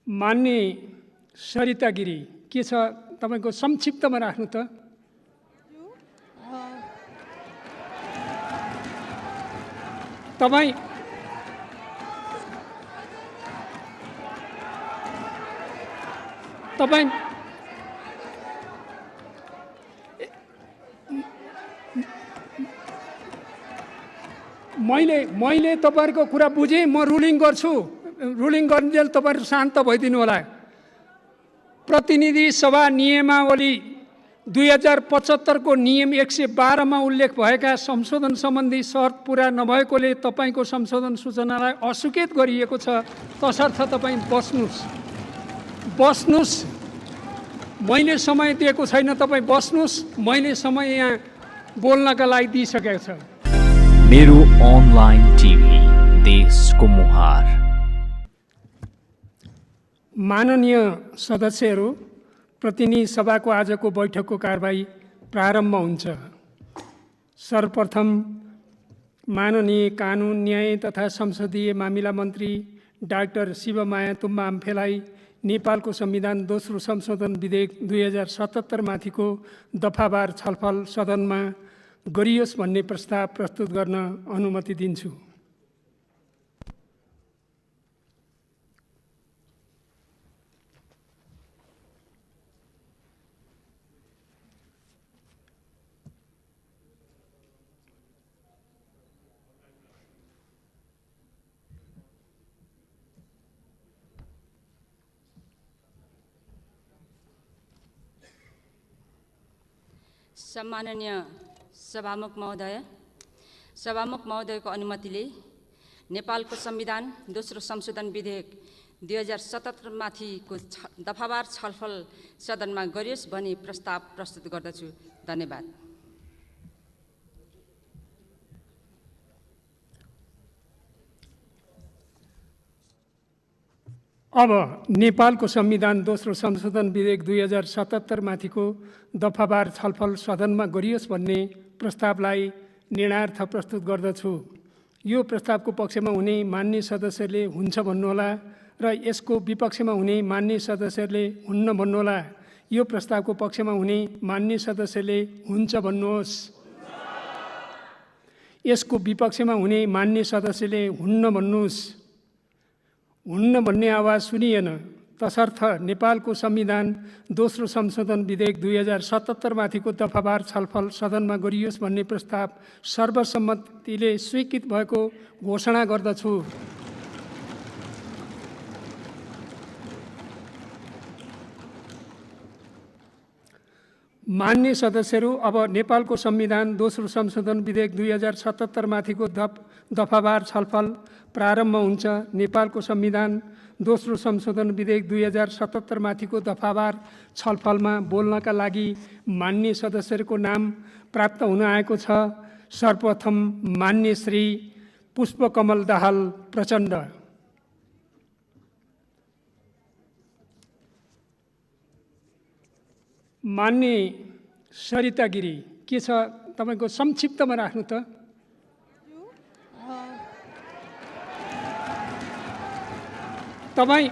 मान्य सरिता गिरी, के छ तपाईको संक्षिप्तमा राख्नु त। तपाईँ तपाईँ मैले तपाईहरुको कुरा बुझेँ, म रुलिङ गर्छु। रुलिङ गर्नुन्जेल तपाईहरु शान्त भइदिनु होला। प्रतिनिधि सभा नियमावली 2075 को नियम 112 मा उल्लेख भएका संशोधन सम्बन्धी शर्त पूरा नभएकोले तपाईको संशोधन सूचनालाई अस्वीकृत गरिएको छ। तसर्थ तपाईँ बस्नुस्। मैले समय दिएको छैन, तपाईँ बस्नुस्। मैले समय यहाँ बोल्नका लागि दिइसकेको छ। मेरो अनलाइन टिभी, देशको मुहार। माननीय सदस्यहरू, प्रतिनिधि सभाको आजको बैठकको कारबाही प्रारम्भ हुन्छ। सर्वप्रथम माननीय कानुन, न्याय तथा संसदीय मामिला मन्त्री डाक्टर शिवमाया तुम्बा आम्फेलाई नेपालको संविधान दोस्रो संशोधन विधेयक 2077 माथिको दफावार छलफल सदनमा गरियोस् भन्ने प्रस्ताव प्रस्तुत गर्न अनुमति दिन्छु। सम्माननीय सभामुख महोदयको अनुमतिले नेपालको संविधान दोस्रो संशोधन विधेयक 2077 माथिको दफावार छलफल सदनमा गरियोस् भनी प्रस्ताव प्रस्तुत गर्दछु। धन्यवाद। अब नेपालको संविधान दोस्रो संशोधन विधेयक 2077 माथिको दफावार छलफल सदनमा गरियोस् भन्ने प्रस्तावलाई निर्णयार्थ प्रस्तुत गर्दछु। यो प्रस्तावको पक्षमा हुने मान्य सदस्यले हुन्छ भन्नुहोला र यसको विपक्षमा हुने मान्य सदस्यले हुन्न भन्नुहोला। यो प्रस्तावको पक्षमा हुने मान्य सदस्यले हुन्छ भन्नुहोस्। यसको विपक्षमा हुने मान्य सदस्यले हुन्न भन्नुहोस्। हुन्न भन्ने आवाज सुनिएन। तसर्थ नेपालको संविधान दोस्रो संशोधन विधेयक 2077 माथिको दफावार छलफल सदनमा गरियोस् भन्ने प्रस्ताव सर्वसम्मतिले स्वीकृत भएको घोषणा गर्दछु। मान्य सदस्यहरू, अब नेपालको संविधान दोस्रो संशोधन विधेयक 2077 माथिको दफावार छलफल प्रारम्भ हुन्छ। नेपालको संविधान दोस्रो संशोधन विधेयक 2077 माथिको दफावार छलफलमा बोल्नका लागि मान्य सदस्यहरूको नाम प्राप्त हुन आएको छ। सर्वप्रथम मान्य श्री पुष्पकमल दाहाल प्रचण्ड। मान्य सरिता गिरी, के छ तपाईको संक्षिप्तमा राख्नु त। तपाईँ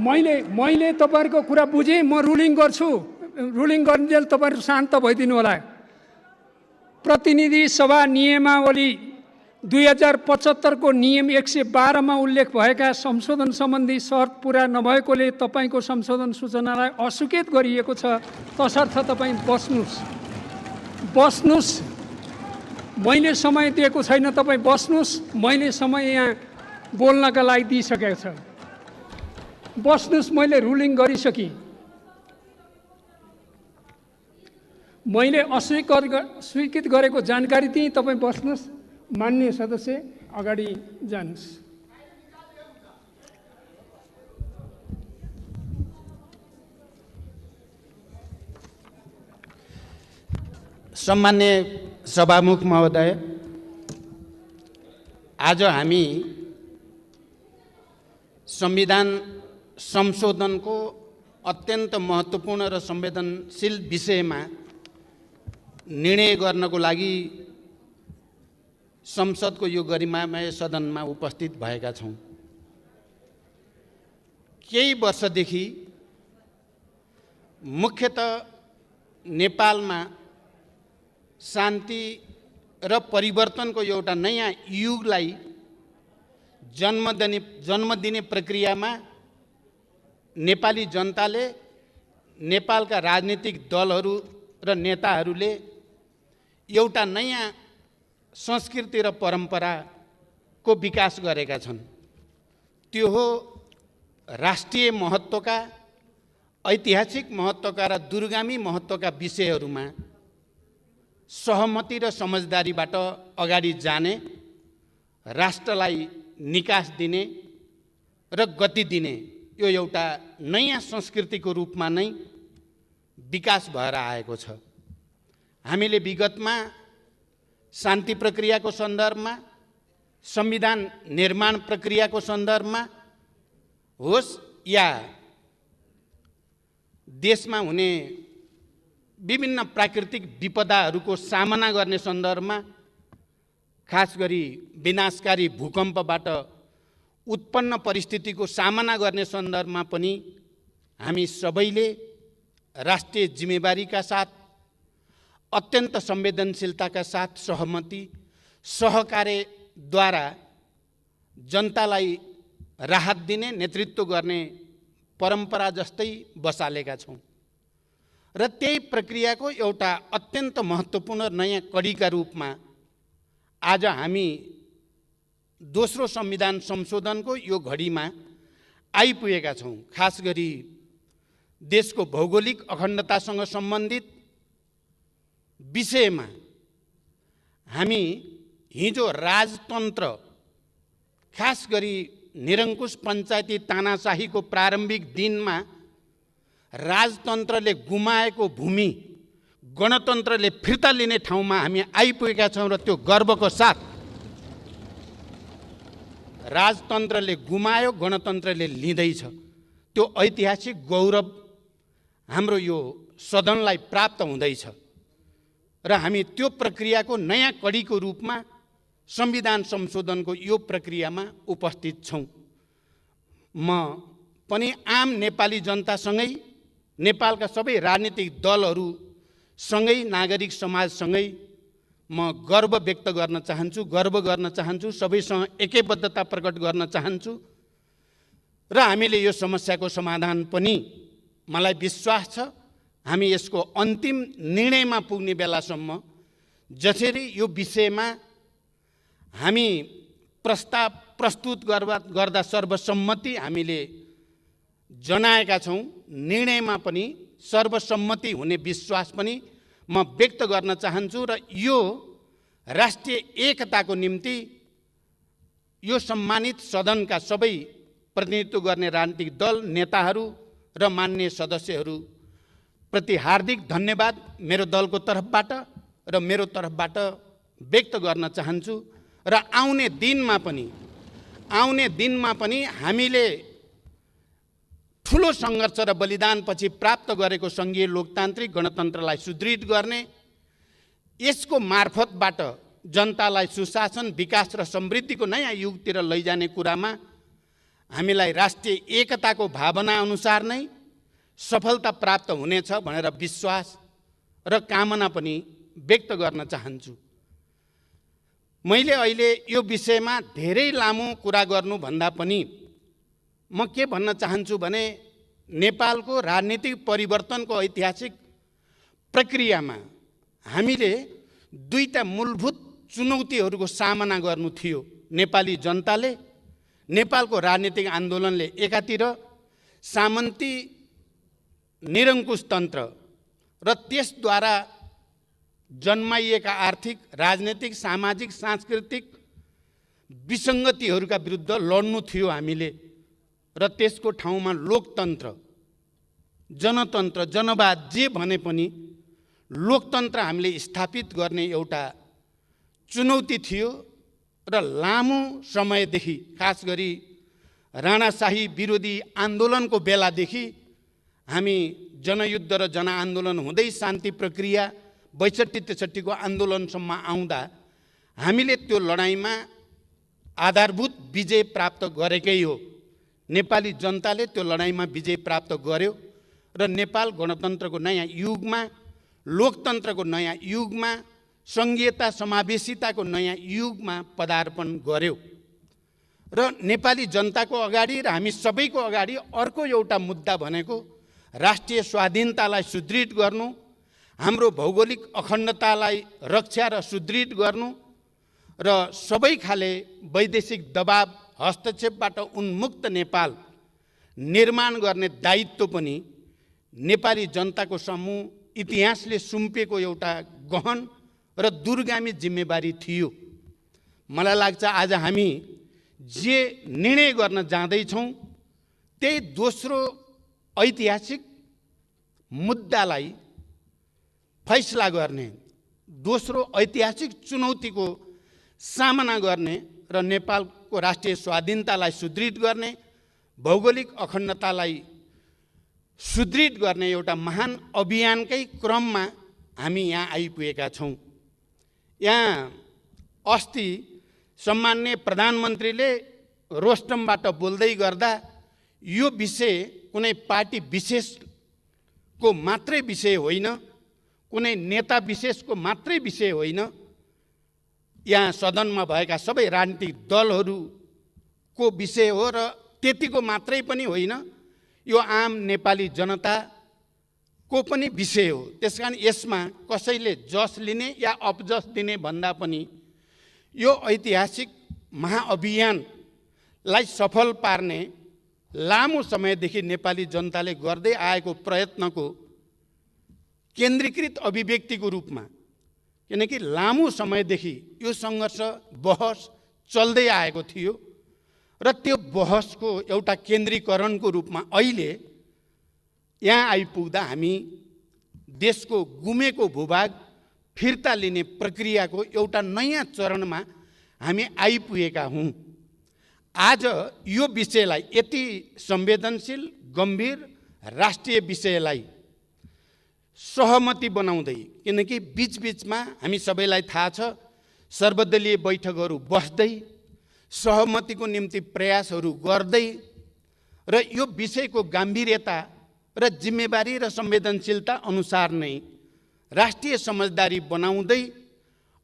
मैले तपाईहरुको कुरा बुझेँ, म रुलिङ गर्छु। रुलिङ गर्नुन्जेल तपाईहरु शान्त भइदिनु होला। प्रतिनिधि सभा नियमावली 2075 को नियम 112 मा उल्लेख भएका संशोधन सम्बन्धी शर्त पूरा नभएकोले तपाईको संशोधन सूचनालाई अस्वीकृत गरिएको छ। तसर्थ तपाईँ बस्नुस्। मैले समय दिएको छैन, तपाईँ बस्नुस्। मैले समय यहाँ बोल्नका लागि दिइसकेको छ। बस्नुस्। मैले रुलिङ गरिसकेँ। मैले अस्वीकृत गरेको जानकारी दिएँ। तपाईँ बस्नुस्। मान्य सदस्य अगाडि जानुस्। सम्मान्य सभामुख महोदय, आज हामी संविधान संशोधनको अत्यन्त महत्त्वपूर्ण र संवेदनशील विषयमा निर्णय गर्नको लागि संसदको यो गरिमामय सदनमा उपस्थित भएका छौँ। केही वर्षदेखि मुख्यतः नेपालमा शान्ति र परिवर्तनको एउटा नयाँ युगलाई जन्म दिने प्रक्रियामा नेपाली जनताले, नेपालका राजनीतिक दलहरू र नेताहरूले एउटा नयाँ संस्कृति र परम्पराको विकास गरेका छन्। त्यो हो राष्ट्रिय महत्त्वका, ऐतिहासिक महत्त्वका र दूरगामी महत्त्वका विषयहरूमा सहमति र समझदारीबाट अगाडि जाने, राष्ट्रलाई निकास दिने र गति दिने यो एउटा नयाँ संस्कृतिको रूपमा नै विकास भएर आएको छ। हामीले विगतमा शान्ति प्रक्रियाको सन्दर्भमा, संविधान निर्माण प्रक्रियाको सन्दर्भमा होस् या देशमा हुने विभिन्न प्राकृतिक विपदाहरूको सामना गर्ने सन्दर्भमा, खास गरी विनाशकारी भूकम्पबाट उत्पन्न परिस्थितिको सामना गर्ने सन्दर्भमा पनि हामी सबैले राष्ट्रिय जिम्मेवारीका साथ, अत्यन्त संवेदनशीलताका साथ सहमति, सहकार्यद्वारा जनतालाई राहत दिने, नेतृत्व गर्ने परम्परा जस्तै बसालेका छौँ र त्यही प्रक्रियाको एउटा अत्यन्त महत्त्वपूर्ण नयाँ कडीका रूपमा आज हामी दोस्रो संविधान संशोधनको यो घडीमा आइपुगेका छौँ। खास गरी देशको भौगोलिक अखण्डतासँग सम्बन्धित विषयमा हामी हिजो राजतन्त्र, खास गरी निरङ्कुश पञ्चायती तानाशाहीको प्रारम्भिक दिनमा राजतन्त्रले गुमाएको भूमि गणतन्त्रले फिर्ता लिने ठाउँमा हामी आइपुगेका छौँ र त्यो गर्वको साथ राजतन्त्रले गुमायो, गणतन्त्रले लिँदैछ। त्यो ऐतिहासिक गौरव हाम्रो यो सदनलाई प्राप्त हुँदैछ र हामी त्यो प्रक्रियाको नयाँ कडीको रूपमा संविधान संशोधनको यो प्रक्रियामा उपस्थित छौँ। म पनि आम नेपाली जनतासँगै, नेपालका सबै राजनीतिक दलहरूसँगै, नागरिक समाजसँगै म गर्व व्यक्त गर्न चाहन्छु, सबैसँग एकैबद्धता प्रकट गर्न चाहन्छु र हामीले यो समस्याको समाधान पनि, मलाई विश्वास छ, हामी यसको अन्तिम निर्णयमा पुग्ने बेलासम्म जसरी यो विषयमा हामी प्रस्ताव प्रस्तुत गर्दा सर्वसम्मति हामीले जनाएका छौँ, निर्णयमा पनि सर्वसम्मति हुने विश्वास पनि म व्यक्त गर्न चाहन्छु र यो राष्ट्रिय एकताको निम्ति यो सम्मानित सदनका सबै प्रतिनिधित्व गर्ने राजनीतिक दल, नेताहरू र माननीय सदस्यहरू प्रति हार्दिक धन्यवाद मेरो दलको तर्फबाट र मेरो तर्फबाट व्यक्त गर्न चाहन्छु र आउने दिनमा पनि हामीले ठुलो सङ्घर्ष र बलिदानपछि प्राप्त गरेको सङ्घीय लोकतान्त्रिक गणतन्त्रलाई सुदृढ गर्ने, यसको मार्फतबाट जनतालाई सुशासन, विकास र समृद्धिको नयाँ युगतिर लैजाने कुरामा हामीलाई राष्ट्रिय एकताको भावना अनुसार नै सफलता प्राप्त हुनेछ भनेर विश्वास र कामना पनि व्यक्त गर्न चाहन्छु। मैले अहिले यो विषयमा धेरै लामो कुरा गर्नुभन्दा पनि म के भन्न चाहन्छु भने नेपालको राजनीतिक परिवर्तनको ऐतिहासिक प्रक्रियामा हामीले दुईटा मूलभूत चुनौतीहरूको सामना गर्नु थियो। नेपाली जनताले, नेपालको राजनीतिक आन्दोलनले एकातिर सामन्ती निरङ्कुश तन्त्र र त्यसद्वारा जन्माइएका आर्थिक, राजनीतिक, सामाजिक, सांस्कृतिक विसङ्गतिहरूका विरुद्ध लड्नु थियो हामीले र त्यसको ठाउँमा लोकतन्त्र, जनतन्त्र, जनवाद जे भने पनि लोकतन्त्र हामीले स्थापित गर्ने एउटा चुनौती थियो र लामो समयदेखि, खास गरी राणाशाही विरोधी आन्दोलनको बेलादेखि हामी जनयुद्ध र जनआन्दोलन हुँदै शान्ति प्रक्रिया 62-63 को आन्दोलनसम्म आउँदा हामीले त्यो लडाईँमा आधारभूत विजय प्राप्त गरेकै हो। नेपाली जनताले त्यो लडाईँमा विजय प्राप्त गर्यो र नेपाल गणतन्त्रको नयाँ युगमा, लोकतन्त्रको नयाँ युगमा, सङ्घीयता समावेशिताको नयाँ युगमा पदार्पण गर्यो। र नेपाली जनताको अगाडि र हामी सबैको अगाडि अर्को एउटा मुद्दा भनेको राष्ट्रिय स्वाधीनतालाई सुदृढ गर्नु, हाम्रो भौगोलिक अखण्डतालाई रक्षा र सुदृढ गर्नु र सबै खाले वैदेशिक दबाव हस्तक्षेपबाट उन्मुक्त नेपाल निर्माण गर्ने दायित्व पनि नेपाली जनताको समूह इतिहासले सुम्पेको एउटा गहन र दूरगामी जिम्मेवारी थियो। मलाई लाग्छ आज हामी जे निर्णय गर्न जाँदैछौँ त्यही दोस्रो ऐतिहासिक मुद्दालाई फैसला गर्ने, दोस्रो ऐतिहासिक चुनौतीको सामना गर्ने र नेपालको राष्ट्रिय स्वाधीनतालाई सुदृढ गर्ने, भौगोलिक अखण्डतालाई सुदृढ गर्ने एउटा महान अभियानकै क्रममा हामी यहाँ आइपुगेका छौँ। यहाँ अस्ति सम्माननीय प्रधानमन्त्रीले रोस्टमबाट बोल्दै गर्दा यो विषय कुनै पार्टी विशेषको मात्रै विषय होइन, कुनै नेता विशेषको मात्रै विषय होइन, यहाँ सदनमा भएका सबै राजनीतिक दलहरूको विषय हो र त्यतिको मात्रै पनि होइन, यो आम नेपाली जनताको पनि विषय हो। त्यसकारण यसमा कसैले जस लिने या अपजस दिने भन्दा पनि यो ऐतिहासिक महाअभियानलाई सफल पार्ने लामो समयदेखि नेपाली जनताले गर्दै आएको प्रयत्नको केन्द्रीकृत अभिव्यक्तिको रूपमा, किनकि लामो समयदेखि यो सङ्घर्ष बहस चल्दै आएको थियो र त्यो बहसको एउटा केन्द्रीकरणको रूपमा अहिले यहाँ आइपुग्दा हामी देशको गुमेको भूभाग फिर्ता लिने प्रक्रियाको एउटा नयाँ चरणमा हामी आइपुगेका हौँ। आज यो विषयलाई, यति संवेदनशील गम्भीर राष्ट्रिय विषयलाई सहमति बनाउँदै, किनकि बीचबीचमा हामी सबैलाई थाहा छ सर्वदलीय बैठकहरू बस्दै सहमतिको निम्ति प्रयासहरू गर्दै र यो विषयको गाम्भीर्यता र जिम्मेवारी र संवेदनशीलता अनुसार नै राष्ट्रिय समझदारी बनाउँदै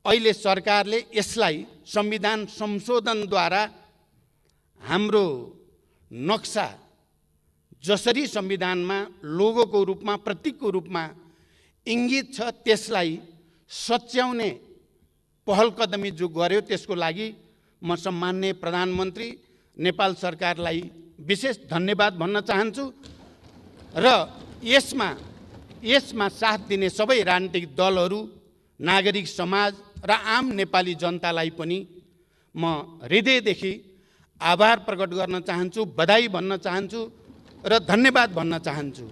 अहिले सरकारले यसलाई संविधान संशोधनद्वारा हाम्रो नक्सा जसरी संविधानमा लोगोको रूपमा, प्रतीकको रूपमा इङ्गित छ, त्यसलाई सच्याउने पहल कदमी जो गर्यो त्यसको लागि म सम्माननीय प्रधानमन्त्री नेपाल सरकारलाई विशेष धन्यवाद भन्न चाहन्छु र यसमा साथ दिने सबै राजनीतिक दलहरू, नागरिक समाज र आम नेपाली जनतालाई पनि म हृदयदेखि आभार प्रकट गर्न चाहन्छु, बधाई भन्न चाहन्छु र धन्यवाद भन्न चाहन्छु।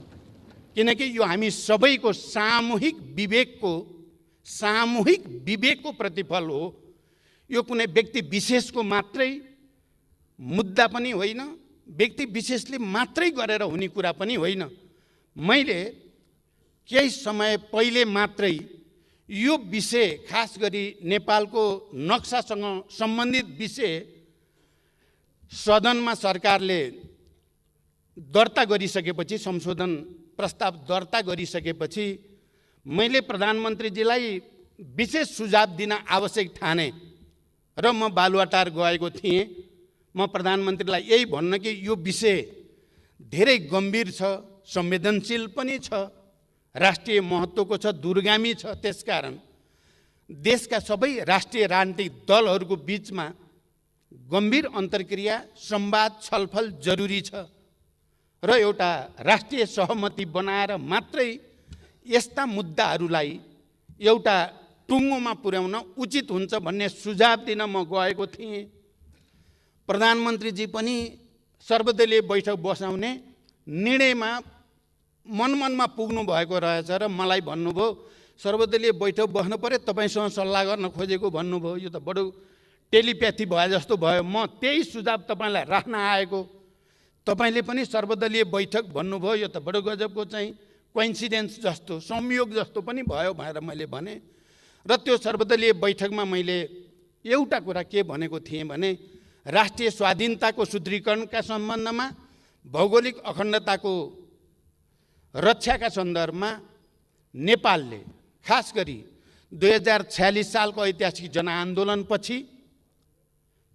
किनकि यो हामी सबैको सामूहिक विवेकको प्रतिफल हो। यो कुनै व्यक्ति विशेषको मात्रै मुद्दा पनि होइन, व्यक्ति विशेषले मात्रै गरेर हुने कुरा पनि होइन। मैले केही समय पहिले मात्रै यो विषय, खास गरी नेपालको नक्सासँग सम्बन्धित विषय सदनमा सरकारले दर्ता गरिसकेपछि, संशोधन प्रस्ताव दर्ता गरिसकेपछि मैले प्रधानमन्त्रीजीलाई विशेष सुझाव दिन आवश्यक ठाने र म बालुवाटार गएको थिएँ। म प्रधानमन्त्रीलाई यही भन्न कि यो विषय धेरै गम्भीर छ, संवेदनशील पनि छ, राष्ट्रिय महत्त्वको छ, दूरगामी छ। त्यसकारण देशका सबै राष्ट्रिय राजनीतिक दलहरूको बीचमा गम्भीर अन्तर्क्रिया, संवाद, छलफल जरुरी छ र एउटा राष्ट्रिय सहमति बनाएर मात्रै यस्ता मुद्दाहरूलाई एउटा टुङ्गोमा पुर्याउन उचित हुन्छ भन्ने सुझाव दिन म गएको थिएँ। प्रधानमन्त्रीजी पनि सर्वदलीय बैठक बसाउने निर्णयमा मनमनमा पुग्नु भएको रहेछ र मलाई भन्नुभयो सर्वदलीय बैठक बस्नु पर्यो, तपाईँसँग सल्लाह गर्न खोजेको भन्नुभयो। यो त बडो टेलिप्याथी भए जस्तो भयो। म त्यही सुझाव तपाईँलाई राख्न आएको तपाईँले पनि सर्वदलीय बैठक भन्नुभयो, यो त बडो गजबको चाहिँ कोइन्सिडेन्स जस्तो, संयोग जस्तो पनि भयो भनेर मैले भने। र त्यो सर्वदलीय बैठकमा मैले एउटा कुरा के भनेको थिएँ भने राष्ट्रिय स्वाधीनताको सुदृढीकरणका सम्बन्धमा, भौगोलिक अखण्डताको रक्षाका सन्दर्भमा नेपालले खास गरी 2046 सालको ऐतिहासिक जनआन्दोलनपछि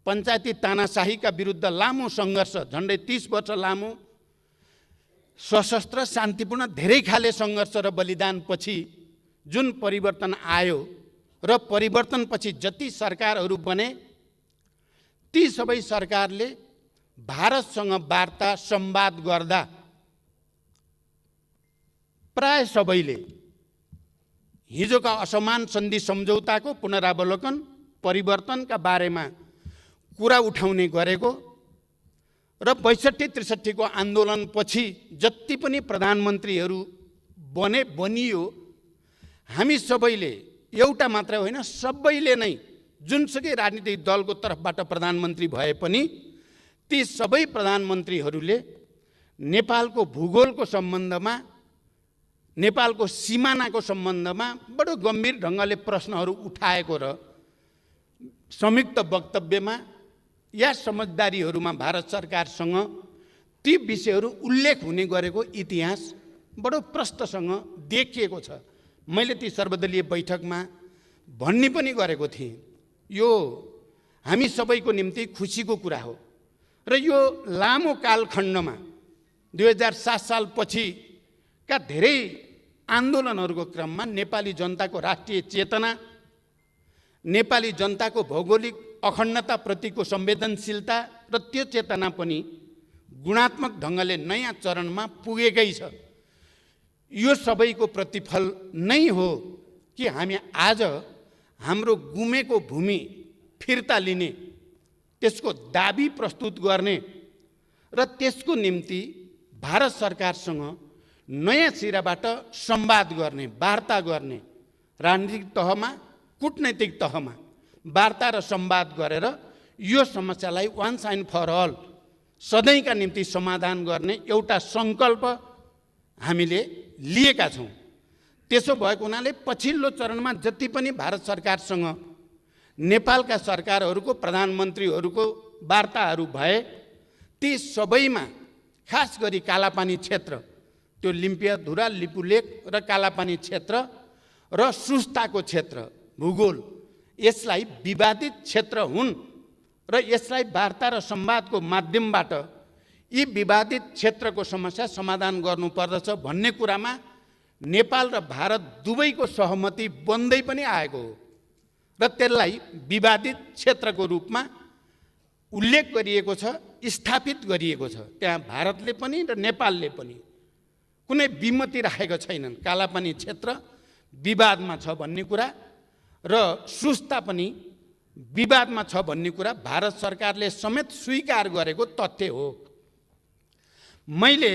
पञ्चायती तानाशाहीका विरुद्ध लामो सङ्घर्ष, झन्डै 30 वर्ष लामो सशस्त्र शान्तिपूर्ण धेरै खाले सङ्घर्ष र बलिदानपछि जुन परिवर्तन आयो र परिवर्तनपछि जति सरकारहरू बने, ती सबै सरकारले भारतसँग वार्ता संवाद गर्दा प्राय सबैले हिजोका असमान सन्धि सम्झौताको पुनरावलोकन, परिवर्तनका बारेमा कुरा उठाउने गरेको र 62-63 को आन्दोलनपछि जति पनि प्रधानमन्त्रीहरू बनियो, हामी सबैले एउटा मात्र होइन, सबैले नै जुनसुकै राजनीतिक दलको तर्फबाट प्रधानमन्त्री भए पनि ती सबै प्रधानमन्त्रीहरूले नेपालको भूगोलको सम्बन्धमा, नेपालको सिमानाको सम्बन्धमा बडो गम्भीर ढङ्गले प्रश्नहरू उठाएको र संयुक्त वक्तव्यमा या समझदारीहरूमा भारत सरकारसँग ती विषयहरू उल्लेख हुने गरेको इतिहास बडो प्रष्टसँग देखिएको छ। मैले ती सर्वदलीय बैठकमा भन्ने पनि गरेको थिएँ, यो हामी सबैको निम्ति खुसीको कुरा हो। र यो लामो कालखण्डमा 2007 सालपछिका धेरै आन्दोलनहरूको क्रममा नेपाली जनताको राष्ट्रिय चेतना, नेपाली जनताको भौगोलिक अखण्डताप्रतिको संवेदनशीलता र त्यो चेतना पनि गुणात्मक ढङ्गले नयाँ चरणमा पुगेकै छ। यो सबैको प्रतिफल नै हो कि हामी आज हाम्रो गुमेको भूमि फिर्ता लिने, त्यसको दाबी प्रस्तुत गर्ने र त्यसको निम्ति भारत सरकारसँग नयाँ सिराबाट संवाद गर्ने, वार्ता गर्ने, राजनीतिक तहमा, कूटनैतिक तहमा वार्ता र संवाद गरेर यो समस्यालाई वान्स एन्ड फर अल सधैँका निम्ति समाधान गर्ने एउटा सङ्कल्प हामीले लिएका छौँ। त्यसो भएको हुनाले पछिल्लो चरणमा जति पनि भारत सरकारसँग नेपालका सरकारहरूको, प्रधानमन्त्रीहरूको वार्ताहरू भए, ती सबैमा खास गरी कालापानी क्षेत्र, त्यो लिम्पियाधुरा, लिपुलेक र कालापानी क्षेत्र र सुस्ताको क्षेत्र, भूगोल, यसलाई विवादित क्षेत्र हुन् र यसलाई वार्ता र संवादको माध्यमबाट यी विवादित क्षेत्रको समस्या समाधान गर्नुपर्दछ भन्ने कुरामा नेपाल र भारत दुवैको सहमति बन्दै पनि आएको हो र त्यसलाई विवादित क्षेत्रको रूपमा उल्लेख गरिएको छ, स्थापित गरिएको छ। त्यहाँ भारतले पनि र नेपालले पनि कुनै विमति राखेका छैनन्। कालापानी क्षेत्र विवादमा छ भन्ने कुरा र सुस्ता पनि विवादमा छ भन्ने कुरा भारत सरकारले समेत स्वीकार गरेको तथ्य हो। मैले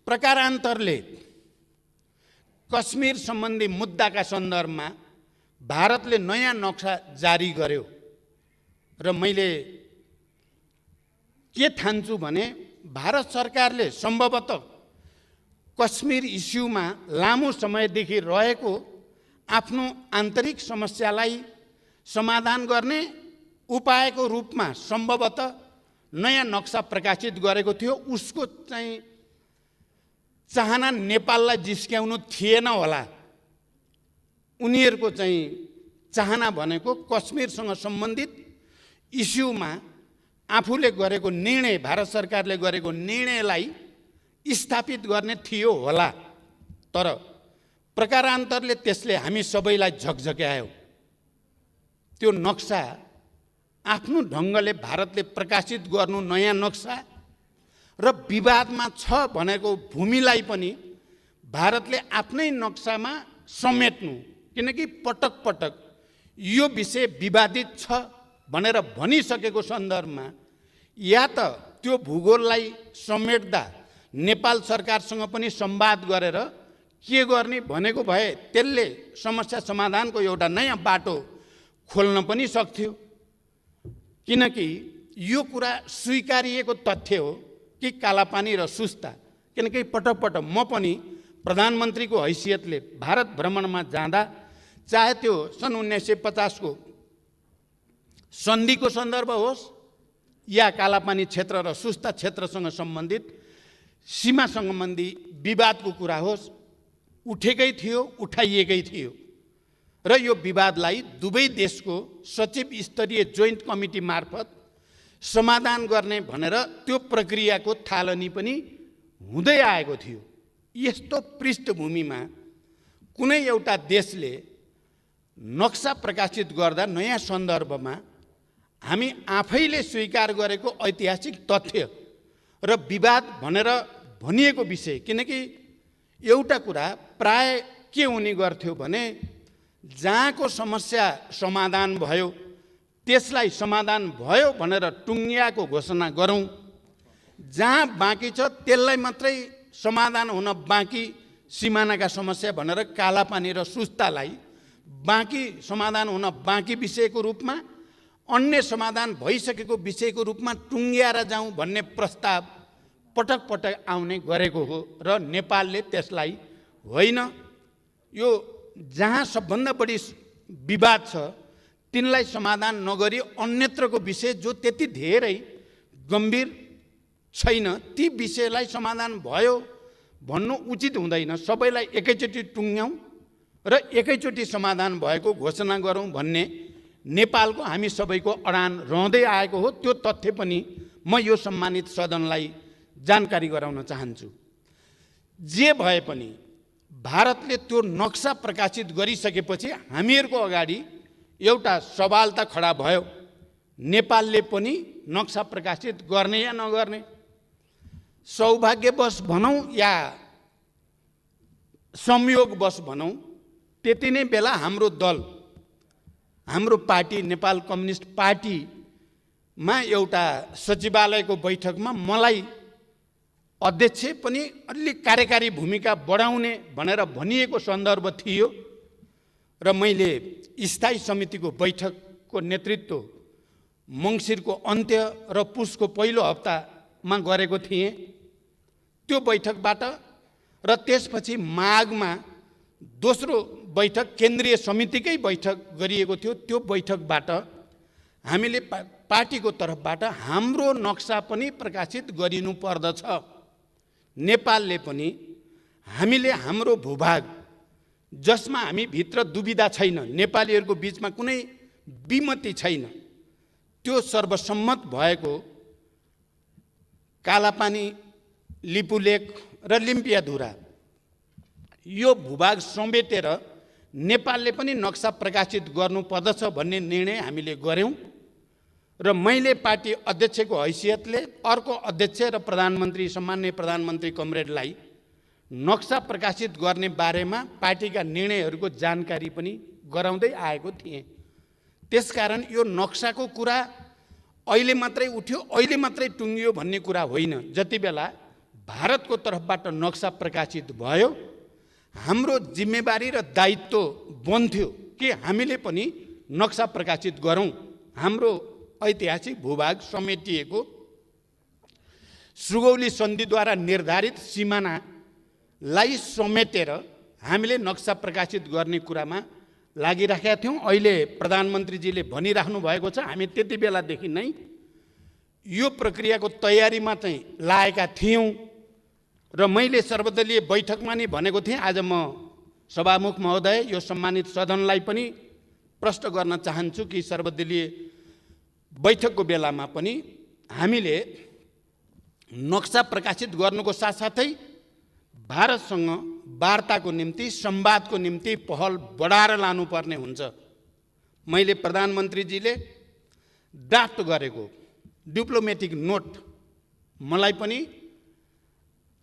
प्रकारान्तरले कश्मीर सम्बन्धी मुद्दाका सन्दर्भमा भारतले नयाँ नक्सा जारी गर्यो र मैले के ठान्छु भने भारत सरकारले सम्भवतः कश्मीर इस्युमा लामो समयदेखि रहेको आफ्नो आन्तरिक समस्यालाई समाधान गर्ने उपायको रूपमा सम्भवतः नयाँ नक्सा प्रकाशित गरेको थियो। उसको चाहिँ चाहना नेपाललाई जिस्क्याउनु थिएन होला। उनीहरूको चाहिँ चाहना भनेको कश्मीरसँग सम्बन्धित इस्युमा आफूले गरेको निर्णय, भारत सरकारले गरेको निर्णयलाई स्थापित गर्ने थियो होला। तर प्रकारान्तरले त्यसले हामी सबैलाई झकझक्यायो। त्यो नक्सा आफ्नो ढङ्गले भारतले प्रकाशित गर्नु, नयाँ नक्सा र विवादमा छ भनेको भूमिलाई पनि भारतले आफ्नै नक्सामा समेट्नु, किनकि पटक पटक यो विषय विवादित छ भनेर भनिसकेको सन्दर्भमा या त त्यो भूगोललाई समेट्दा नेपाल सरकारसँग पनि संवाद गरेर के गर्ने भनेको भए त्यसले समस्या समाधानको एउटा नयाँ बाटो खोल्न पनि सक्थ्यो। किनकि यो कुरा स्वीकारिएको तथ्य हो कि कालापानी र सुस्ता। किनकि पटक पटक म पनि प्रधानमन्त्रीको हैसियतले भारत भ्रमणमा जाँदा, चाहे त्यो सन् 1950 को सन्धिको सन्दर्भ होस् या कालापानी क्षेत्र र सुस्ता क्षेत्रसँग सम्बन्धित सीमा सम्बन्धी विवादको कुरा होस्, उठेकै थियो, उठाइएकै थियो र यो विवादलाई दुवै देशको सचिव स्तरीय जोइन्ट कमिटी मार्फत समाधान गर्ने भनेर त्यो प्रक्रियाको थालनी पनि हुँदै आएको थियो। यस्तो पृष्ठभूमिमा कुनै एउटा देशले नक्सा प्रकाशित गर्दा नयाँ सन्दर्भमा हामी आफैले स्वीकार गरेको ऐतिहासिक तथ्य र विवाद भनेर भनिएको विषय, किनकि एउटा कुरा प्राय के हुने गर्थ्यो भने जहाँको समस्या समाधान भयो त्यसलाई समाधान भयो भनेर टुङ्गियाको घोषणा गरौँ, जहाँ बाँकी छ त्यसलाई मात्रै समाधान हुन बाँकी सिमानाका समस्या भनेर कालापानी र सुस्तालाई बाँकी समाधान हुन बाँकी विषयको रूपमा, अन्य समाधान भइसकेको विषयको रूपमा टुङ्ग्याएर जाउँ भन्ने प्रस्ताव पटक पटक आउने गरेको हो र नेपालले त्यसलाई होइन, यो जहाँ सबभन्दा बढी विवाद छ तिनलाई समाधान नगरी अन्यत्रको विषय जो त्यति धेरै गम्भीर छैन ती विषयलाई समाधान भयो भन्नु उचित हुँदैन। सबैलाई एकैचोटि टुङ्ग्याउँ र एकैचोटि समाधान भएको घोषणा गरौँ भन्ने नेपालको हामी सबैको अडान रहँदै आएको हो। त्यो तथ्य पनि म यो सम्मानित सदनलाई जानकारी गराउन चाहन्छु। जे भए पनि भारतले त्यो नक्सा प्रकाशित गरिसकेपछि हामीहरूको अगाडि एउटा सवाल त खडा भयो, नेपालले पनि नक्सा प्रकाशित गर्ने या नगर्ने। सौभाग्यवश भनौँ या संयोगवश भनौँ, त्यति नै बेला हाम्रो दल, हाम्रो पार्टी नेपाल कम्युनिस्ट पार्टीमा एउटा सचिवालयको बैठकमा मलाई अध्यक्ष पनि अलि कार्यकारी भूमिका बढाउने भनेर भनिएको सन्दर्भ थियो र मैले स्थायी समितिको बैठकको नेतृत्व मङ्सिरको अन्त्य र पुसको पहिलो हप्तामा गरेको थिएँ। त्यो बैठकबाट र त्यसपछि माघमा दोस्रो बैठक केन्द्रीय समितिकै बैठक गरिएको थियो। त्यो बैठकबाट हामीले पार्टीको तर्फबाट हाम्रो नक्सा पनि प्रकाशित गरिनु पर्दछ। नेपालले पनि हामीले हाम्रो भूभाग जसमा हामी भित्र दुविधा छैन, नेपालीहरूको बिचमा कुनै विमति छैन, त्यो सर्वसम्मत भएको कालापानी, लिपुलेक र लिम्पियाधुरा यो भूभाग समेटेर नेपालले पनि नक्सा प्रकाशित गर्नुपर्दछ भन्ने निर्णय हामीले गर्यौँ र मैले पार्टी अध्यक्षको हैसियतले अर्को अध्यक्ष र प्रधानमन्त्री, सम्माननीय प्रधानमन्त्री कमरेडलाई नक्सा प्रकाशित गर्ने बारेमा पार्टीका निर्णयहरूको जानकारी पनि गराउँदै आएको थिएँ। त्यसकारण यो नक्साको कुरा अहिले मात्रै उठ्यो, अहिले मात्रै टुङ्गियो भन्ने कुरा होइन। जति बेला भारतको तर्फबाट नक्सा प्रकाशित भयो, हाम्रो जिम्मेवारी र दायित्व बन्थ्यो कि हामीले पनि नक्सा प्रकाशित गरौँ। हाम्रो ऐतिहासिक भूभाग समेटिएको सुगौली सन्धिद्वारा निर्धारित सिमानालाई समेटेर हामीले नक्सा प्रकाशित गर्ने कुरामा लागिराखेका थियौँ। अहिले प्रधानमन्त्रीजीले भनिराख्नु भएको छ, हामी त्यति बेलादेखि नै यो प्रक्रियाको तयारीमा चाहिँ लागेका थियौँ र मैले सर्वदलीय बैठकमा नि भनेको थिएँ। आज म सभामुख महोदय, यो सम्मानित सदनलाई पनि प्रश्न गर्न चाहन्छु कि सर्वदलीय बैठकको बेलामा पनि हामीले नक्सा प्रकाशित गर्नुको साथसाथै भारतसँग वार्ताको निम्ति, संवादको निम्ति पहल बढाएर लानुपर्ने हुन्छ। मैले प्रधानमन्त्रीजीले ड्राफ्ट गरेको डिप्लोमेटिक नोट मलाई पनि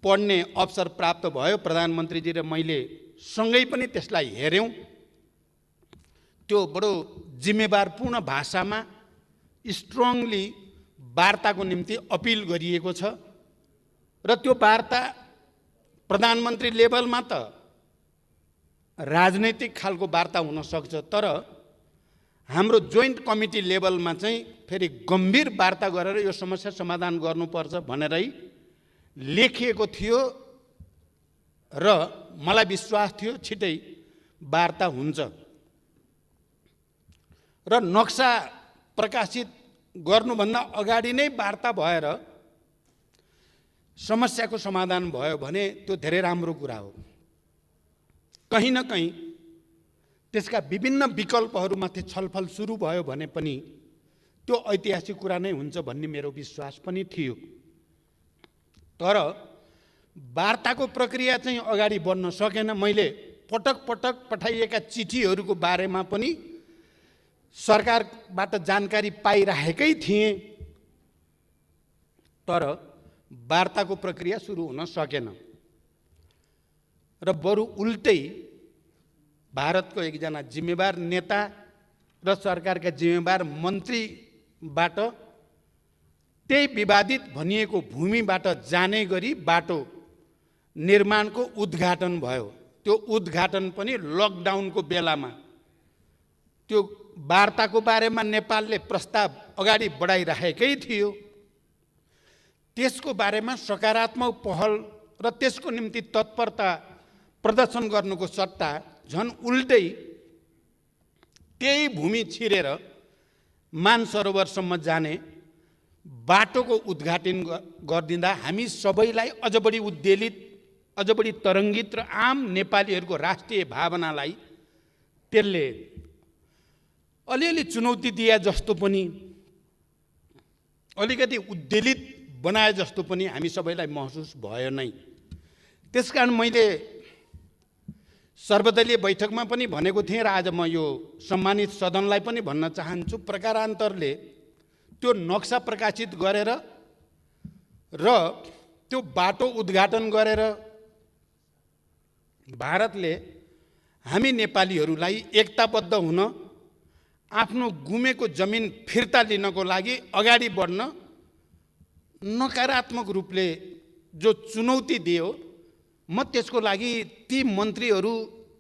पढ्ने अवसर प्राप्त भयो। प्रधानमन्त्रीजी र मैले सँगै पनि त्यसलाई हेऱ्यौँ। त्यो बडो जिम्मेवारपूर्ण भाषामा स्ट्रङली वार्ताको निम्ति अपिल गरिएको छ र त्यो वार्ता प्रधानमन्त्री लेभलमा त राजनैतिक खालको वार्ता हुन सक्छ, तर हाम्रो जोइन्ट कमिटी लेभलमा चाहिँ फेरि गम्भीर वार्ता गरेर यो समस्या समाधान गर्नुपर्छ भनेरै लेखिएको थियो र मलाई विश्वास थियो छिटै वार्ता हुन्छ र नक्सा प्रकाशित गर्नुभन्दा अगाडि नै वार्ता भएर समस्याको समाधान भयो भने त्यो धेरै राम्रो कुरा हो। कहीँ न कहीँ त्यसका विभिन्न विकल्पहरूमाथि छलफल सुरु भयो भने पनि त्यो ऐतिहासिक कुरा नै हुन्छ भन्ने मेरो विश्वास पनि थियो। तर वार्ताको प्रक्रिया चाहिँ अगाडि बढ्न सकेन। मैले पटक पटक पठाइएका चिठीहरूको बारेमा पनि सरकारबाट जानकारी पाइरहेकै थिएँ, तर वार्ताको प्रक्रिया सुरु हुन सकेन र बरु उल्टै भारतको एकजना जिम्मेवार नेता र सरकारका जिम्मेवार मन्त्रीबाट त्यही विवादित भनिएको भूमिबाट जाने गरी बाटो निर्माणको उद्घाटन भयो। त्यो उद्घाटन पनि लकडाउनको बेलामा। त्यो वार्ताको बारेमा नेपालले प्रस्ताव अगाडि बढाइरहेकै थियो। त्यसको बारेमा सकारात्मक पहल र त्यसको निम्ति तत्परता प्रदर्शन गर्नुको सट्टा झन् उल्टै त्यही भूमि छिरेर मानसरोवरसम्म जाने बाटोको उद्घाटन गरिदिँदा हामी सबैलाई अझ बढी उद्वेलित, अझ बढी तरङ्गित र आम नेपालीहरूको राष्ट्रिय भावनालाई त्यसले अलिअलि चुनौती दिए जस्तो पनि, अलिकति उद्वेलित बनाए जस्तो पनि हामी सबैलाई महसुस भयो नै। त्यसकारण मैले सर्वदलीय बैठकमा पनि भनेको थिएँ र आज म यो सम्मानित सदनलाई पनि भन्न चाहन्छु, प्रकारान्तरले त्यो नक्सा प्रकाशित गरेर र त्यो बाटो उद्घाटन गरेर भारतले हामी नेपालीहरूलाई एकताबद्ध हुन, आफ्नो गुमेको जमिन फिर्ता लिनको लागि अगाडि बढ्न नकारात्मक रूपले जो चुनौती दियो, म त्यसको लागि ती मन्त्रीहरू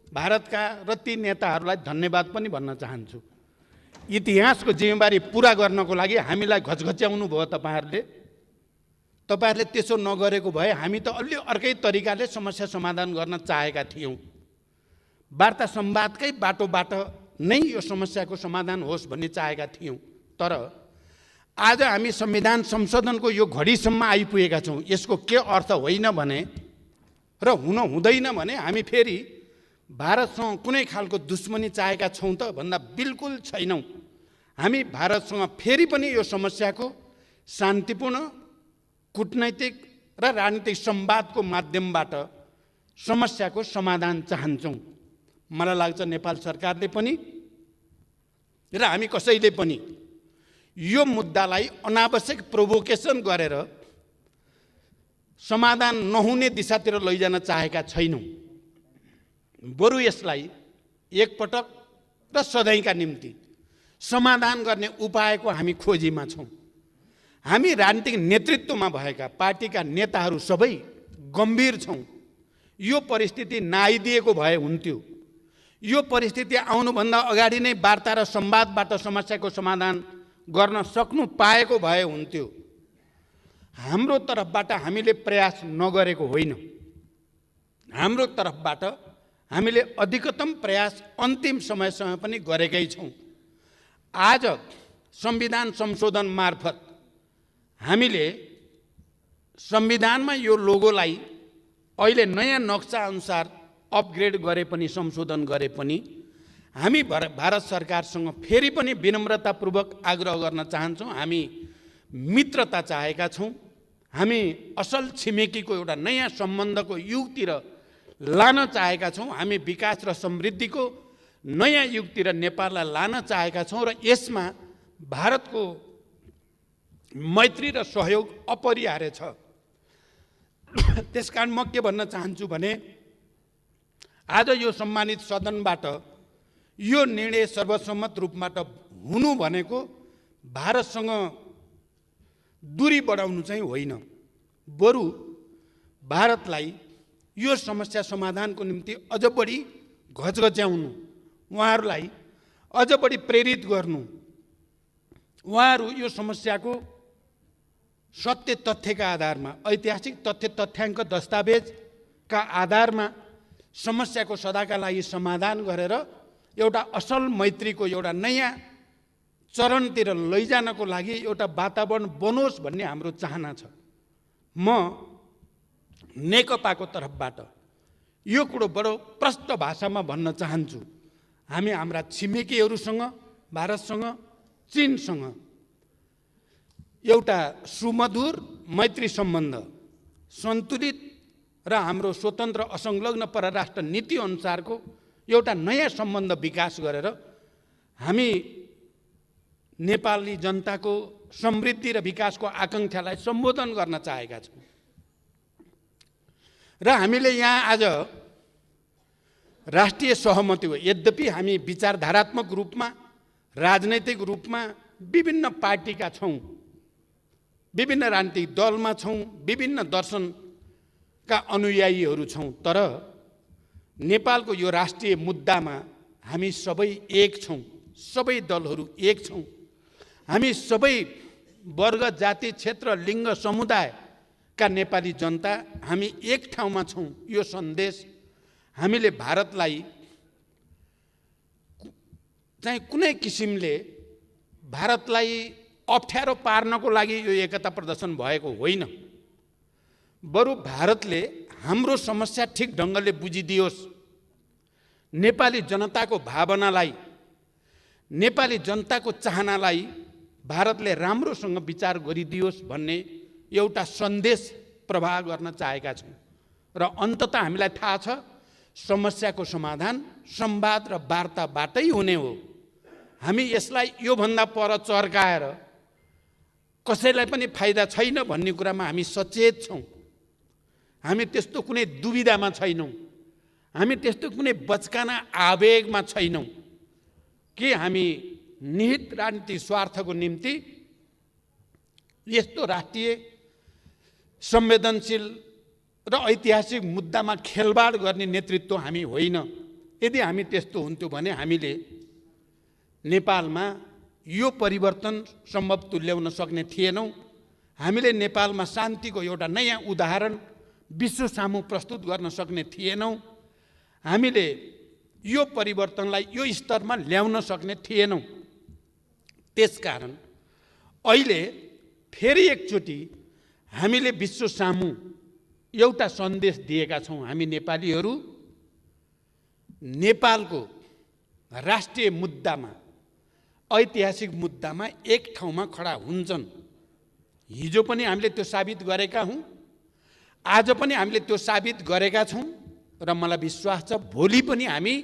भारतका र ती नेताहरूलाई धन्यवाद पनि भन्न चाहन्छु। इतिहासको जिम्मेवारी पुरा गर्नको लागि हामीलाई घचघच्याउनु भयो तपाईँहरूले। तपाईँहरूले त्यसो नगरेको भए हामी त अलि अर्कै तरिकाले समस्या समाधान गर्न चाहेका थियौँ। वार्ता संवादकै बाटोबाट नै यो समस्याको समाधान होस् भन्ने चाहेका थियौँ। तर आज हामी संविधान संशोधनको यो घडीसम्म आइपुगेका छौँ। यसको के अर्थ होइन भने र हुन हुँदैन भने हामी फेरि भारतसँग कुनै खालको दुश्मनी चाहेका छौँ त भन्दा बिल्कुल छैनौँ। हामी भारतसँग फेरि पनि यो समस्याको शान्तिपूर्ण कूटनैतिक र राजनीतिक संवादको माध्यमबाट समस्याको समाधान चाहन्छौँ। मलाई लाग्छ नेपाल सरकारले पनि र हामी कसैले पनि यो मुद्दालाई अनावश्यक प्रोभोकेसन गरेर समाधान नहुने दिशातिर लैजान चाहेका छैनौँ। बरु यसलाई एकपटक र सधैँका निम्ति समाधान गर्ने उपायको हामी खोजीमा छौँ। हामी राजनीतिक नेतृत्वमा भएका पार्टीका नेताहरू सबै गम्भीर छौँ। यो परिस्थिति नआइदिएको भए हुन्थ्यो। यो परिस्थिति आउनुभन्दा अगाडि नै वार्ता र संवादबाट समस्याको समाधान गर्न सक्नु पाएको भए हुन्थ्यो। हाम्रो तर्फबाट हामीले प्रयास नगरेको होइन। हाम्रो तर्फबाट हामीले अधिकतम प्रयास अन्तिम समयसम्म पनि गरेकै छौँ। आज संविधान संशोधन मार्फत हामीले संविधानमा यो लोगोलाई अहिले नयाँ नक्सा अनुसार अपग्रेड गरे पनि, संशोधन गरे पनि हामी भारत सरकारसँग फेरि पनि विनम्रतापूर्वक आग्रह गर्न चाहन्छौँ। हामी मित्रता चाहेका छौँ। हामी असल छिमेकीको एउटा नयाँ सम्बन्धको युगतिर लान चाहेका छौँ। हामी विकास र समृद्धिको नयाँ युगतिर नेपाललाई लान चाहेका छौँ र यसमा भारतको मैत्री र सहयोग अपरिहार्य छ। त्यसकारण म के भन्न चाहन्छु भने आज यो सम्मानित सदनबाट यो निर्णय सर्वसम्मत रूपबाट हुनु भनेको भारतसँग दूरी बढाउनु चाहिँ होइन, बरु भारतलाई यो समस्या समाधानको निम्ति अझ बढी घचघच्याउनु, उहाँहरूलाई अझ बढी प्रेरित गर्नु, उहाँहरू यो समस्याको सत्य तथ्यका आधारमा, ऐतिहासिक तथ्य तथ्याङ्क दस्तावेजका आधारमा समस्याको सदाका लागि समाधान गरेर एउटा असल मैत्रीको एउटा नयाँ चरणतिर लैजानको लागि एउटा वातावरण बनोस् भन्ने हाम्रो चाहना छ। म नेकपाको तर्फबाट यो कुरो बडो प्रष्ट भाषामा भन्न चाहन्छु। हामी हाम्रा छिमेकीहरूसँग, भारतसँग, चीनसँग एउटा सुमधुर मैत्री सम्बन्ध, सन्तुलित र हाम्रो स्वतन्त्र असंलग्न परराष्ट्र नीति अनुसारको एउटा नयाँ सम्बन्ध विकास गरेर हामी नेपाली जनताको समृद्धि र विकासको आकाङ्क्षालाई सम्बोधन गर्न चाहेका छौँ। र हामीले यहाँ आज राष्ट्रिय सहमति हो। यद्यपि हामी विचारधारात्मक रूपमा, राजनैतिक रूपमा विभिन्न पार्टीका छौँ, विभिन्न राजनीतिक दलमा छौँ, विभिन्न दर्शनका अनुयायीहरू छौँ, तर नेपालको यो राष्ट्रिय मुद्दामा हामी सबै एक छौँ, सबै दलहरू एक छौँ। हामी सबै वर्ग, जाति, क्षेत्र, लिङ्ग, समुदायका नेपाली जनता हामी एक ठाउँमा छौँ। यो सन्देश हामीले भारतलाई चाहिँ कुनै किसिमले भारतलाई अप्ठ्यारो पार्नको लागि यो एकता प्रदर्शन भएको होइन। बरु भारतले हाम्रो समस्या ठिक ढङ्गले बुझिदियोस्, नेपाली जनताको भावनालाई, नेपाली जनताको चाहनालाई भारतले राम्रोसँग विचार गरिदियोस् भन्ने एउटा सन्देश प्रवाह गर्न चाहेका छौँ। र अन्ततः हामीलाई थाहा छ समस्याको समाधान संवाद र वार्ताबाटै हुने हो। हामी यसलाई योभन्दा पर चर्काएर कसैलाई पनि फाइदा छैन भन्ने कुरामा हामी सचेत छौँ। हामी त्यस्तो कुनै दुविधामा छैनौँ, हामी त्यस्तो कुनै बचकाना आवेगमा छैनौँ कि हामी निहित राजनीतिक स्वार्थको निम्ति यस्तो राष्ट्रिय संवेदनशील र ऐतिहासिक मुद्दामा खेलबाड गर्ने नेतृत्व हामी होइन। यदि हामी त्यस्तो हुन्थ्यो भने हामीले नेपालमा यो परिवर्तन सम्भव तुल्याउन सक्ने थिएनौँ। हामीले नेपालमा शान्तिको एउटा नयाँ उदाहरण विश्व सामु प्रस्तुत गर्न सक्ने थिएनौँ। हामीले यो परिवर्तनलाई यो स्तरमा ल्याउन सक्ने थिएनौँ। त्यसकारण अहिले फेरि एकचोटि हामीले विश्व सामु एउटा सन्देश दिएका छौँ। हामी नेपालीहरू नेपालको राष्ट्रिय मुद्दामा, ऐतिहासिक मुद्दामा एक ठाउँमा खडा हुन्छन्। हिजो पनि हामीले त्यो साबित गरेका हौँ, आज पनि हामीले त्यो साबित गरेका छौँ र मलाई विश्वास छ भोलि पनि हामी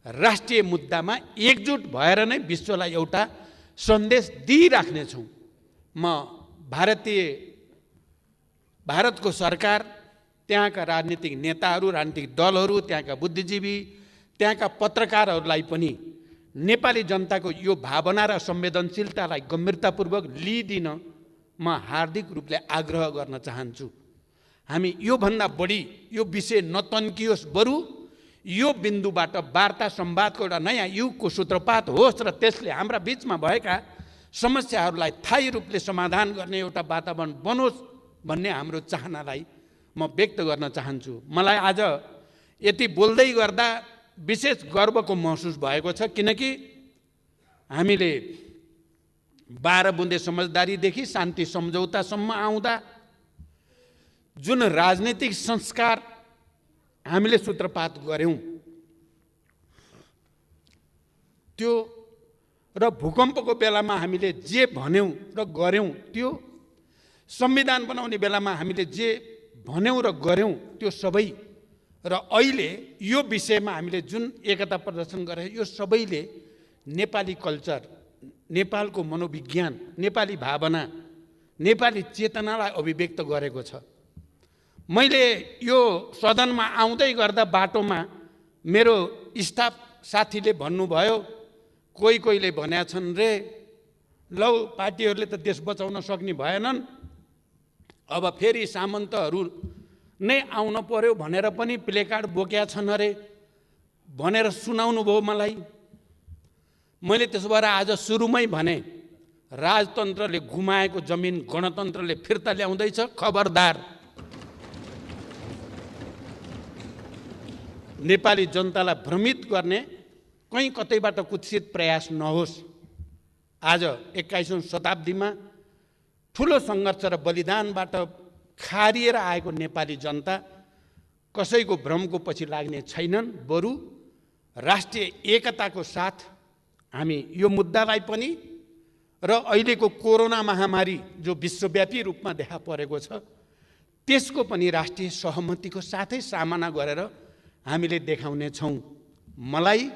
राष्ट्रिय मुद्दामा एकजुट भएर नै विश्वलाई एउटा सन्देश दिइराख्नेछौँ। म भारतको सरकार, त्यहाँका राजनीतिक नेताहरू, राजनीतिक दलहरू, त्यहाँका बुद्धिजीवी, त्यहाँका पत्रकारहरूलाई पनि नेपाली जनताको यो भावना र संवेदनशीलतालाई गम्भीरतापूर्वक लिइदिन म हार्दिक रूपले आग्रह गर्न चाहन्छु। हामी योभन्दा बढी यो विषय नतन्कियोस्, बरु यो बिन्दुबाट वार्ता संवादको एउटा नयाँ युगको सूत्रपात होस् र त्यसले हाम्रा बिचमा भएका समस्याहरूलाई स्थायी रूपले समाधान गर्ने एउटा वातावरण बनोस् भन्ने हाम्रो चाहनालाई म व्यक्त गर्न चाहन्छु। मलाई आज यति बोल्दै गर्दा विशेष गर्वको महसुस भएको छ, किनकि हामीले 12 बुँदे समझदारीदेखि शान्ति सम्झौतासम्म आउँदा जुन राजनीतिक संस्कार हामीले सूत्रपात गर्यौं त्यो र भूकम्पको बेलामा हामीले जे भन्यौं र गर्यौं, त्यो संविधान बनाउने बेलामा हामीले जे भन्यौं र गर्यौं त्यो सबै, र अहिले यो विषयमा हामीले जुन एकता प्रदर्शन गरे यो सबैले नेपाली कल्चर, नेपालको मनोविज्ञान, नेपाली भावना, नेपाली चेतनालाई अभिव्यक्त गरेको छ। मैले यो सदनमा आउँदै गर्दा बाटोमा मेरो स्टाफ साथीले भन्नुभयो, कोहीले भनेका छन् रे, लौ पार्टीहरूले त देश बचाउन सक्ने भएनन्, अब फेरि सामन्तहरू नै आउन पर्यो भनेर पनि प्लेकार्ड बोकेका छन् अरे भनेर सुनाउनु भयो मलाई। मैले त्यसो भएर आज सुरुमै भने राजतन्त्रले गुमाएको जमिन गणतन्त्रले फिर्ता ल्याउँदैछ। खबरदार, नेपाली जनतालाई भ्रमित गर्ने कहीँ कतैबाट कुत्सित प्रयास नहोस्। आज 21औं शताब्दीमा ठुलो सङ्घर्ष र बलिदानबाट खारिएर आएको नेपाली जनता कसैको भ्रमको पछि लाग्ने छैनन्। बरु राष्ट्रिय एकताको साथ हामी यो मुद्दालाई पनि र अहिलेको कोरोना महामारी जो विश्वव्यापी रूपमा देखा परेको छ त्यसको पनि राष्ट्रिय सहमतिको साथै सामना गरेर हामीले देखाउने छौँ। मलाई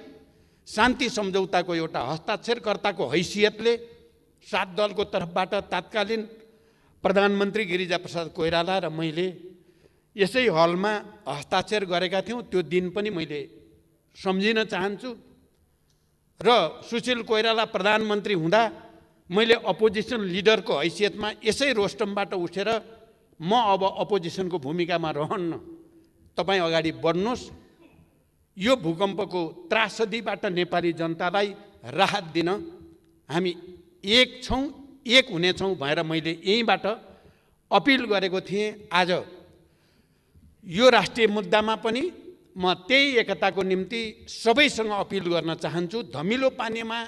शान्ति सम्झौताको एउटा हस्ताक्षरकर्ताको हैसियतले 7 दलको तर्फबाट तत्कालीन प्रधानमन्त्री गिरिजाप्रसाद कोइराला र मैले यसै हलमा हस्ताक्षर गरेका थियौँ। त्यो दिन पनि मैले सम्झिन चाहन्छु। र सुशील कोइराला प्रधानमन्त्री हुँदा मैले अपोजिसन लिडरको हैसियतमा यसै रोस्टमबाट उठेर म अब अपोजिसनको भूमिकामा रहन्न, तपाईँ अगाडि बढ्नुहोस्, यो भूकम्पको त्रासदीबाट नेपाली जनतालाई राहत दिन हामी एक छौँ, एक हुनेछौँ भनेर मैले यहीँबाट अपिल गरेको थिएँ। आज यो राष्ट्रिय मुद्दामा पनि म त्यही एकताको निम्ति सबैसँग अपिल गर्न चाहन्छु। धमिलो पानीमा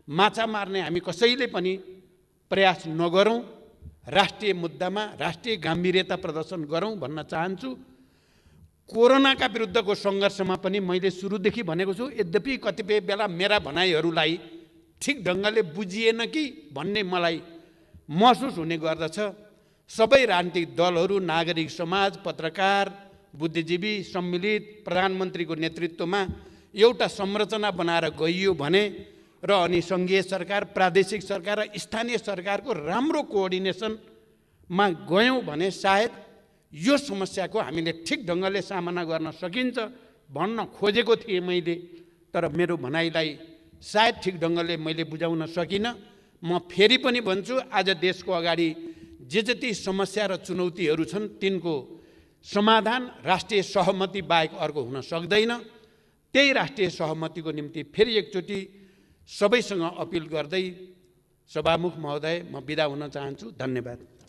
माछा मार्ने हामी कसैले पनि प्रयास नगरौँ, राष्ट्रिय मुद्दामा राष्ट्रिय गम्भीरता प्रदर्शन गरौँ भन्न चाहन्छु। कोरोनाका विरुद्धको सङ्घर्षमा पनि मैले सुरुदेखि भनेको छु। यद्यपि कतिपय बेला मेरा भनाइहरूलाई ठिक ढङ्गले बुझिएन कि भन्ने मलाई महसुस हुने गर्दछ। सबै राजनीतिक दलहरू, नागरिक समाज, पत्रकार, बुद्धिजीवी सम्मिलित प्रधानमन्त्रीको नेतृत्वमा एउटा संरचना बनाएर गइयो भने र अनि सङ्घीय सरकार, प्रादेशिक सरकार र स्थानीय सरकारको राम्रो कोअर्डिनेसनमा गयौँ भने सायद यो समस्याको हामीले ठिक ढङ्गले सामना गर्न सकिन्छ भन्न खोजेको थिएँ मैले। तर मेरो भनाइलाई सायद ठिक ढङ्गले मैले बुझाउन सकिनँ। म फेरि पनि भन्छु, आज देशको अगाडि जे जति समस्या र चुनौतीहरू छन् तिनको समाधान राष्ट्रिय सहमति बाहेक अर्को हुन सक्दैन। त्यही राष्ट्रिय सहमतिको निम्ति फेरि एकचोटि सबैसँग अपिल गर्दै सभामुख महोदय म बिदा हुन चाहन्छु। धन्यवाद।